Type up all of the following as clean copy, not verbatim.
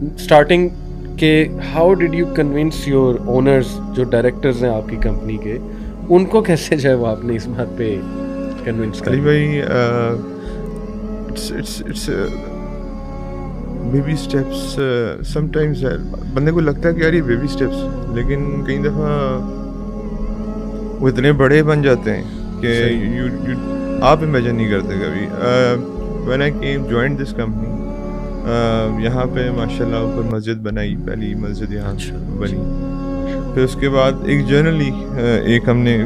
Starting کہ how did you convince your owners جو directors ہیں آپ کی کمپنی کے, ان کو کیسے جو ہے وہ آپ نے اس بات پہ کنونس کیا؟ علی بھائی it's baby steps. Sometimes بندے کو لگتا ہے کہ یار یہ بیبی اسٹیپس, لیکن کئی دفعہ وہ اتنے بڑے بن جاتے ہیں کہ آپ امیجن نہیں کرتے کبھی. when I came joined this company, یہاں پہ ماشاء اللہ اوپر مسجد بنائی, پہلی مسجد یہاں بنی. پھر اس کے بعد ایک جنرلی ایک ہم نے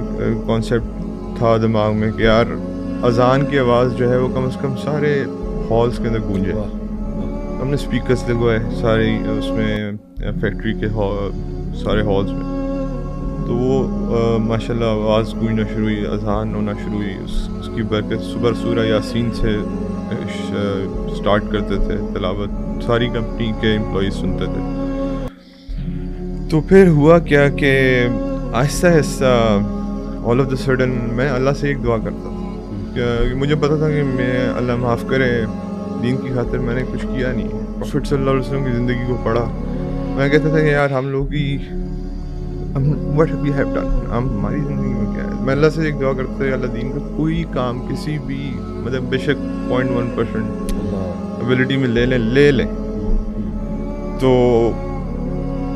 کانسیپٹ تھا دماغ میں کہ یار اذان کی آواز جو ہے وہ کم از کم سارے ہالس کے اندر گونجے. ہم نے اسپیکرس لگوائے سارے اس میں فیکٹری کے سارے ہالس میں, تو وہ ماشاء اللہ آواز گونجنا شروع ہوئی, اذان ہونا شروع ہوئی. اس کی برکت صبح سورہ یاسین سے اسٹارٹ کرتے تھے تلاوت, ساری کمپنی کے امپلائیز سنتے تھے. تو پھر ہوا کیا کہ آہستہ آہستہ آل آف دا سڈن میں اللہ سے ایک دعا کرتا تھا کہ مجھے پتا تھا کہ میں اللہ معاف کرے دین کی خاطر میں نے کچھ کیا نہیں. پروفیٹ صلی اللہ علیہ وسلم کی زندگی کو پڑھا, میں کہتا تھا کہ یار ہم لوگ کی وٹ وی ہیو ڈن, ہماری زندگی میں کیا ہے. میں اللہ سے ایک دعا کرتا تھا اللہ دین کا کوئی کام کسی بھی مطلب بے شک 0.1% ابیلٹی میں لے لیں. تو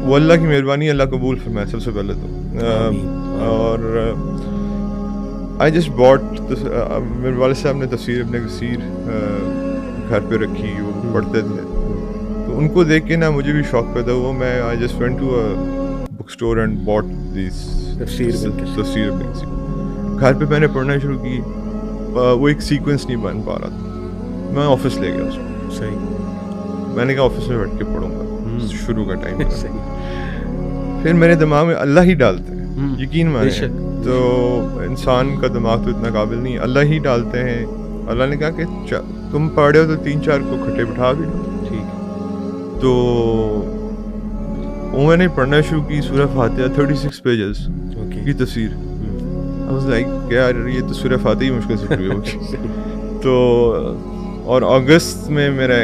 وہ اللہ کی مہربانی, اللہ قبول فرمائے سب سے پہلے تو. اور آئی جسٹ باٹ, میرے والد صاحب نے تفسیر ابن کثیر گھر پہ رکھی, وہ پڑھتے تھے, تو ان کو دیکھ کے نا مجھے بھی شوق پیدا ہوا. میں I just went to book store and bought this تفسیر ابن کثیر. گھر پہ میں نے پڑھنا شروع کی, وہ ایک سیکوینس نہیں بن پا رہا تھا. میں آفس لے گیا اس کو, صحیح, میں نے کہا آفس میں بیٹھ کے پڑھوں گا, شروع کا ٹائم. پھر میرے دماغ میں اللہ ہی ڈالتے ہیں, یقین مانے, تو انسان کا دماغ تو اتنا قابل نہیں, اللہ ہی ڈالتے ہیں. اللہ نے کہا کہ تم پڑھے ہو تو 3-4 کو کھٹے بٹھا بھی لو. ٹھیک, تو وہ میں نے پڑھنا شروع کی سورہ فاتحہ 36 پیجز کی تفسیر. I was like یار یہ تو سورہ فاتحہ ہی مشکل سے شروع ہوگی. تو اور اگست میں میرا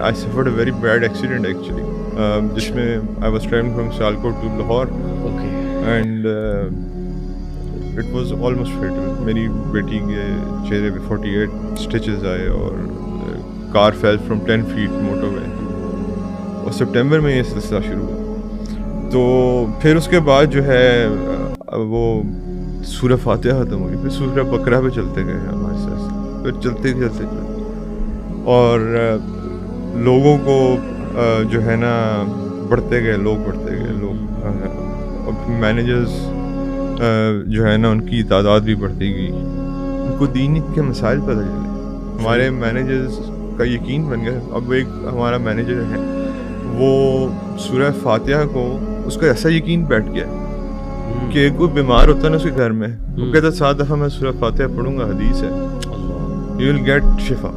I suffered a very bad accident actually, جس میں I was traveling from Sialkot to Lahore, and it was almost fatal. میری بیٹی کے چہرے پہ 48 اسٹیچز آئے اور کار فیل فرام 10 feet موٹر وے. اور سپٹمبر میں یہ سلسلہ شروع ہوا. تو پھر اس کے بعد جو ہے وہ سورہ فاتحہ ختم ہوئی, پھر سورہ بقرہ پہ چلتے گئے ہمارے ساتھ, پھر چلتے اور لوگوں کو جو ہے نا بڑھتے گئے لوگ. اور مینیجرز جو ہے نا ان کی تعداد بھی بڑھتی گئی, ان کو دین کے مسائل پتہ چلے. ہمارے مینیجرز کا یقین بن گیا. اب ایک ہمارا مینیجر ہے, وہ سورہ فاتحہ کو اس کا ایسا یقین بیٹھ گیا کہ کوئی بیمار ہوتا ہے نا اس کے گھر میں, وہ کہتا 7 دفعہ میں سورہ فاتحہ پڑھوں گا, حدیث ہے, یو ول گیٹ شفا.